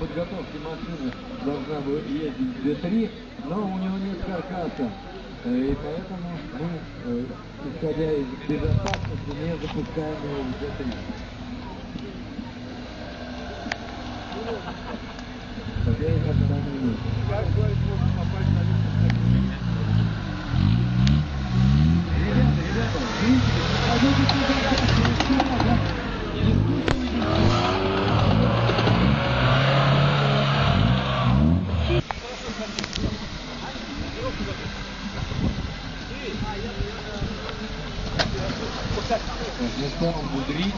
подготовке машина должна была ездить Д3, но у него нет каркаса. И поэтому мы, исходя из безопасности, не запускаем его в Д3. Хотя и когда не нужно. Как говорит, можно попасть на лестницу. Ребята, видите, пойдете сюда, не стал мудрить.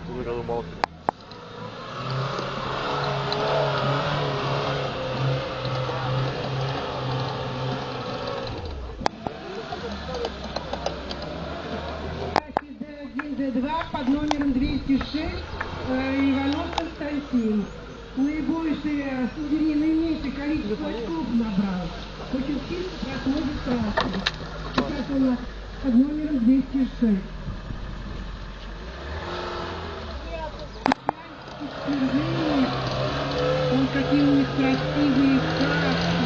Выжил молча. Д1, Д2 под номером 206 Иванов Константин. Наибольшее, наименьшее количество очков набрал. Очень сильно проходит трассы. Сейчас он под номером 206. Он какие у них красивые краски,